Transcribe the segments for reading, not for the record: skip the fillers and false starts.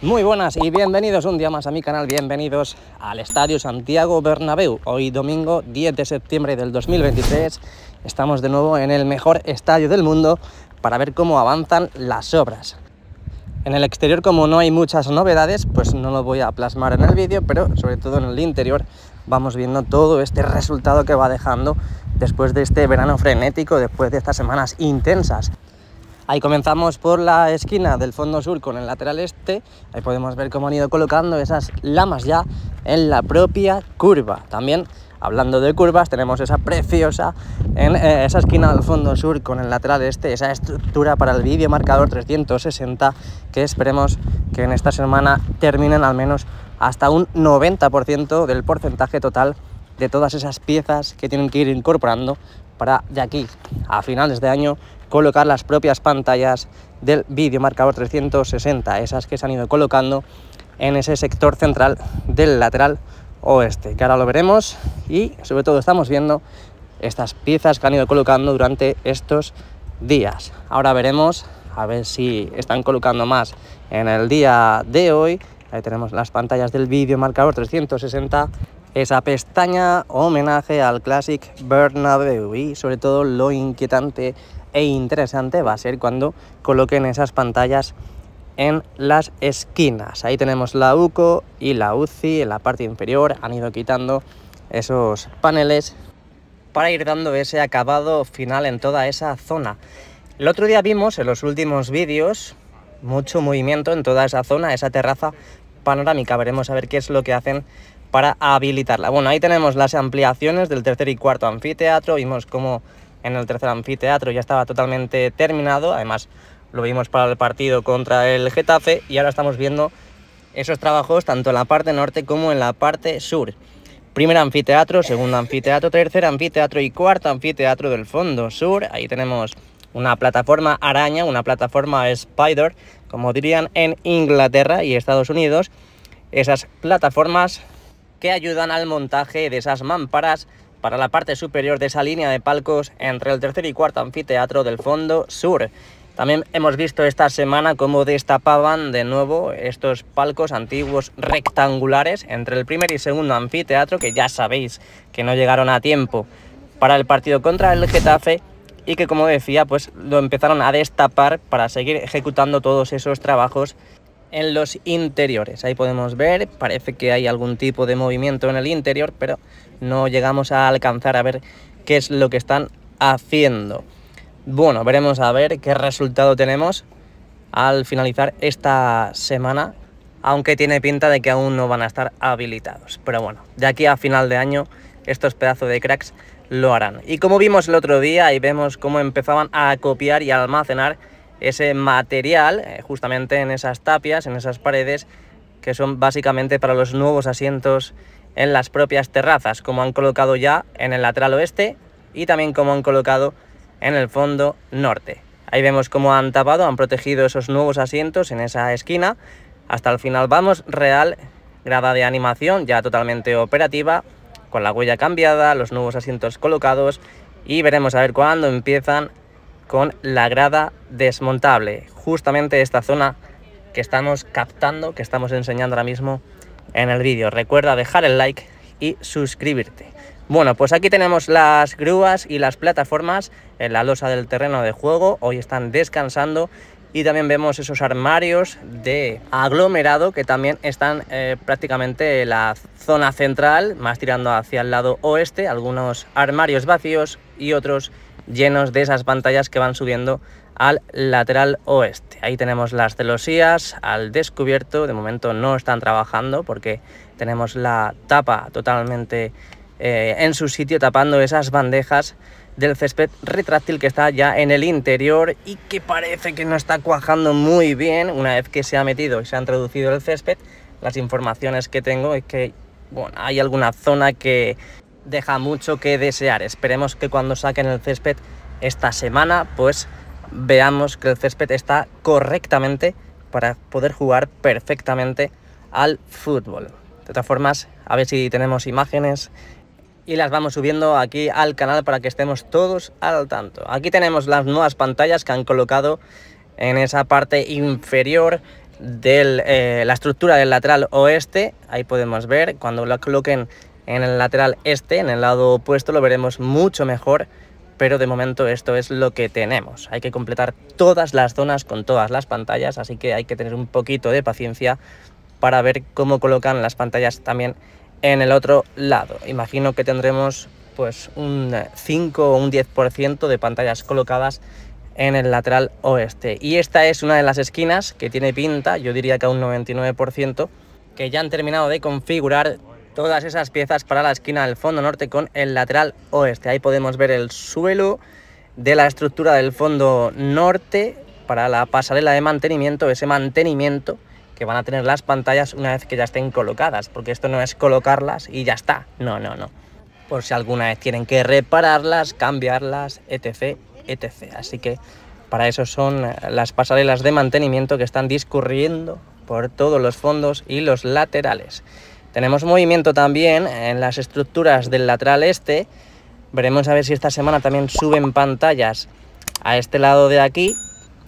Muy buenas y bienvenidos un día más a mi canal, bienvenidos al Estadio Santiago Bernabéu. Hoy domingo 10 de septiembre del 2023 estamos de nuevo en el mejor estadio del mundo para ver cómo avanzan las obras. En el exterior, como no hay muchas novedades, pues no lo voy a plasmar en el vídeo, pero sobre todo en el interior vamos viendo todo este resultado que va dejando después de este verano frenético, después de estas semanas intensas. Ahí comenzamos por la esquina del fondo sur con el lateral este. Ahí podemos ver cómo han ido colocando esas lamas ya en la propia curva. También, hablando de curvas, tenemos esa preciosa en esa esquina del fondo sur con el lateral este, esa estructura para el vídeo marcador 360 que esperemos que en esta semana terminen al menos hasta un 90% del porcentaje total de todas esas piezas que tienen que ir incorporando para de aquí a finales de año colocar las propias pantallas del vídeo marcador 360, esas que se han ido colocando en ese sector central del lateral oeste, que ahora lo veremos, y sobre todo estamos viendo estas piezas que han ido colocando durante estos días. Ahora veremos a ver si están colocando más en el día de hoy. Ahí tenemos las pantallas del vídeo marcador 360, esa pestaña homenaje al Classic Bernabéu, y sobre todo lo inquietante e interesante va a ser cuando coloquen esas pantallas en las esquinas. Ahí tenemos la UCO y la UCI en la parte inferior. Han ido quitando esos paneles para ir dando ese acabado final en toda esa zona. El otro día vimos en los últimos vídeos mucho movimiento en toda esa zona, esa terraza panorámica. Veremos a ver qué es lo que hacen para habilitarla. Bueno, ahí tenemos las ampliaciones del tercer y cuarto anfiteatro. Vimos cómo en el tercer anfiteatro ya estaba totalmente terminado. Además, lo vimos para el partido contra el Getafe, y ahora estamos viendo esos trabajos tanto en la parte norte como en la parte sur. Primer anfiteatro, segundo anfiteatro, tercer anfiteatro y cuarto anfiteatro del fondo sur. Ahí tenemos una plataforma araña, una plataforma Spider, como dirían en Inglaterra y Estados Unidos. Esas plataformas que ayudan al montaje de esas mamparas para la parte superior de esa línea de palcos entre el tercer y cuarto anfiteatro del fondo sur. También hemos visto esta semana cómo destapaban de nuevo estos palcos antiguos rectangulares entre el primer y segundo anfiteatro, que ya sabéis que no llegaron a tiempo para el partido contra el Getafe, y que, como decía, pues lo empezaron a destapar para seguir ejecutando todos esos trabajos en los interiores. Ahí podemos ver, parece que hay algún tipo de movimiento en el interior, pero no llegamos a alcanzar a ver qué es lo que están haciendo. Bueno, veremos a ver qué resultado tenemos al finalizar esta semana, aunque tiene pinta de que aún no van a estar habilitados. Pero bueno, de aquí a final de año estos pedazos de cracks lo harán. Y como vimos el otro día, ahí vemos cómo empezaban a copiar y a almacenar ese material justamente en esas tapias, en esas paredes, que son básicamente para los nuevos asientos en las propias terrazas, como han colocado ya en el lateral oeste y también como han colocado en el fondo norte. Ahí vemos cómo han tapado, han protegido esos nuevos asientos en esa esquina. Hasta el final vamos, real, grada de animación ya totalmente operativa, con la huella cambiada, los nuevos asientos colocados, y veremos a ver cuándo empiezan con la grada desmontable, justamente esta zona que estamos captando, que estamos enseñando ahora mismo en el vídeo. Recuerda dejar el like y suscribirte. Bueno, pues aquí tenemos las grúas y las plataformas en la losa del terreno de juego. Hoy están descansando, y también vemos esos armarios de aglomerado que también están prácticamente en la zona central, más tirando hacia el lado oeste. Algunos armarios vacíos y otros llenos de esas pantallas que van subiendo al lateral oeste. Ahí tenemos las celosías al descubierto. De momento no están trabajando porque tenemos la tapa totalmente en su sitio, tapando esas bandejas del césped retráctil que está ya en el interior y que parece que no está cuajando muy bien. Una vez que se ha metido y se ha introducido el césped, las informaciones que tengo es que bueno, hay alguna zona que deja mucho que desear. Esperemos que cuando saquen el césped esta semana, pues veamos que el césped está correctamente para poder jugar perfectamente al fútbol. De todas formas, a ver si tenemos imágenes y las vamos subiendo aquí al canal para que estemos todos al tanto. Aquí tenemos las nuevas pantallas que han colocado en esa parte inferior de la estructura del lateral oeste. Ahí podemos ver, cuando lo coloquen en el lateral este, en el lado opuesto, lo veremos mucho mejor, pero de momento esto es lo que tenemos. Hay que completar todas las zonas con todas las pantallas, así que hay que tener un poquito de paciencia para ver cómo colocan las pantallas también en el otro lado. Imagino que tendremos pues un 5 o un 10% de pantallas colocadas en el lateral oeste. Y esta es una de las esquinas que tiene pinta, yo diría que a un 99%, que ya han terminado de configurar todas esas piezas para la esquina del fondo norte con el lateral oeste. Ahí podemos ver el suelo de la estructura del fondo norte para la pasarela de mantenimiento, ese mantenimiento que van a tener las pantallas una vez que ya estén colocadas, porque esto no es colocarlas y ya está, no. Por si alguna vez tienen que repararlas, cambiarlas, etc. Así que para eso son las pasarelas de mantenimiento que están discurriendo por todos los fondos y los laterales. Tenemos movimiento también en las estructuras del lateral este. Veremos a ver si esta semana también suben pantallas a este lado de aquí.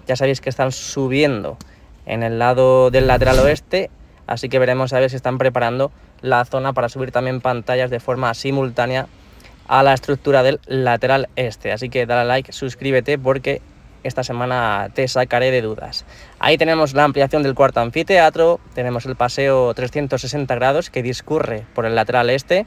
Ya sabéis que están subiendo en el lado del lateral oeste, así que veremos a ver si están preparando la zona para subir también pantallas de forma simultánea a la estructura del lateral este. Así que dale a like, suscríbete, porque esta semana te sacaré de dudas. Ahí tenemos la ampliación del cuarto anfiteatro, tenemos el paseo 360 grados que discurre por el lateral este.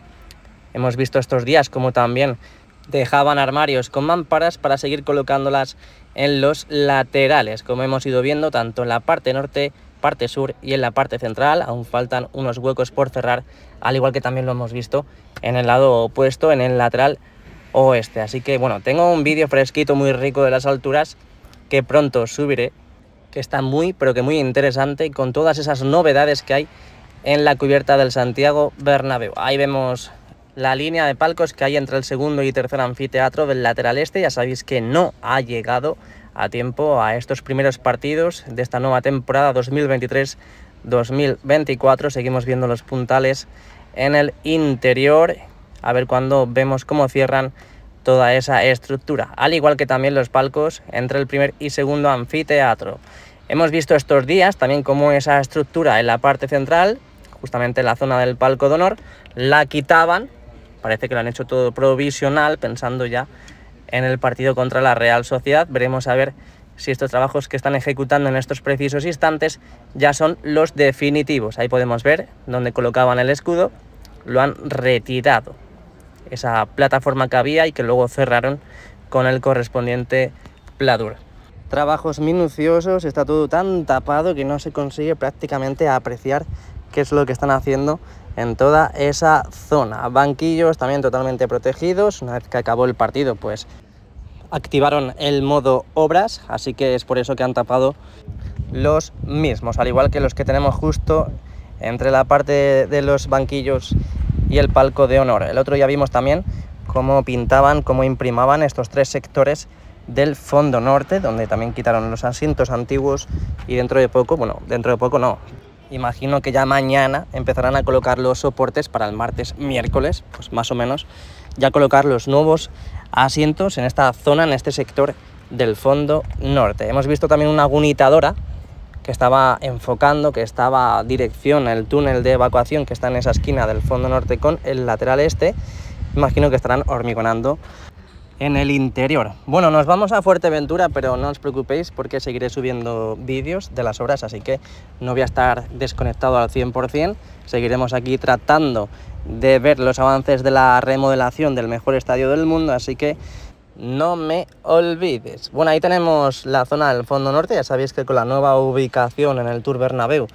Hemos visto estos días como también dejaban armarios con mamparas para seguir colocándolas en los laterales, como hemos ido viendo tanto en la parte norte, parte sur y en la parte central. Aún faltan unos huecos por cerrar, al igual que también lo hemos visto en el lado opuesto, en el lateral oeste. Así que bueno, tengo un vídeo fresquito muy rico de las alturas que pronto subiré, que está muy pero que muy interesante, con todas esas novedades que hay en la cubierta del Santiago Bernabéu. Ahí vemos la línea de palcos que hay entre el segundo y tercer anfiteatro del lateral este. Ya sabéis que no ha llegado a tiempo a estos primeros partidos de esta nueva temporada 2023-2024. Seguimos viendo los puntales en el interior, a ver cuándo vemos cómo cierran toda esa estructura, al igual que también los palcos entre el primer y segundo anfiteatro. Hemos visto estos días también cómo esa estructura en la parte central, justamente en la zona del palco de honor, la quitaban. Parece que lo han hecho todo provisional, pensando ya en el partido contra la Real Sociedad. Veremos a ver si estos trabajos que están ejecutando en estos precisos instantes ya son los definitivos. Ahí podemos ver donde colocaban el escudo, lo han retirado, esa plataforma que había y que luego cerraron con el correspondiente pladur. Trabajos minuciosos, está todo tan tapado que no se consigue prácticamente apreciar qué es lo que están haciendo en toda esa zona. Banquillos también totalmente protegidos. Una vez que acabó el partido, pues activaron el modo obras, así que es por eso que han tapado los mismos, al igual que los que tenemos justo entre la parte de los banquillos y el palco de honor. El otro ya vimos también cómo pintaban, cómo imprimaban estos tres sectores del fondo norte, donde también quitaron los asientos antiguos, y dentro de poco, bueno, dentro de poco no, imagino que ya mañana empezarán a colocar los soportes para el martes, miércoles, pues más o menos, ya colocar los nuevos asientos en esta zona, en este sector del fondo norte. Hemos visto también una agunitadora que estaba enfocando, que estaba dirección el túnel de evacuación que está en esa esquina del fondo norte con el lateral este. Imagino que estarán hormigonando en el interior. Bueno, nos vamos a Fuerteventura, pero no os preocupéis porque seguiré subiendo vídeos de las obras, así que no voy a estar desconectado al 100%. Seguiremos aquí tratando de ver los avances de la remodelación del mejor estadio del mundo, así que no me olvides. Bueno, ahí tenemos la zona del fondo norte. Ya sabéis que con la nueva ubicación en el Tour Bernabéu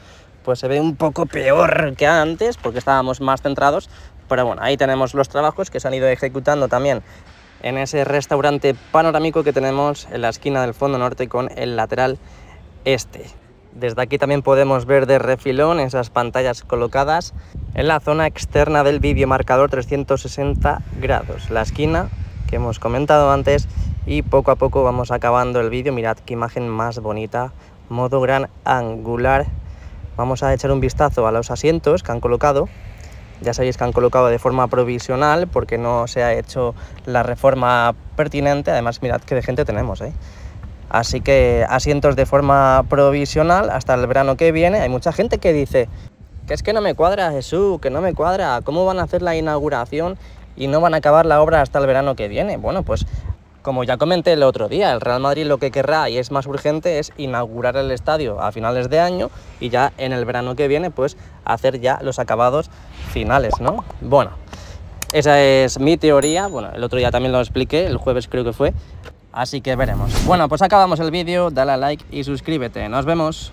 pues se ve un poco peor que antes porque estábamos más centrados, pero bueno, ahí tenemos los trabajos que se han ido ejecutando también en ese restaurante panorámico que tenemos en la esquina del fondo norte con el lateral este. Desde aquí también podemos ver de refilón esas pantallas colocadas en la zona externa del videomarcador 360 grados, la esquina que hemos comentado antes, y poco a poco vamos acabando el vídeo. Mirad qué imagen más bonita, modo gran angular. Vamos a echar un vistazo a los asientos que han colocado. Ya sabéis que han colocado de forma provisional porque no se ha hecho la reforma pertinente. Además, mirad qué de gente tenemos, así que asientos de forma provisional hasta el verano que viene. Hay mucha gente que dice que es que no me cuadra, Jesús, que no me cuadra, ¿cómo van a hacer la inauguración y no van a acabar la obra hasta el verano que viene? Bueno, pues como ya comenté el otro día, el Real Madrid lo que querrá y es más urgente es inaugurar el estadio a finales de año y ya en el verano que viene pues hacer ya los acabados finales, ¿no? Bueno, esa es mi teoría. Bueno, el otro día también lo expliqué, el jueves creo que fue, así que veremos. Bueno, pues acabamos el vídeo, dale a like y suscríbete, nos vemos.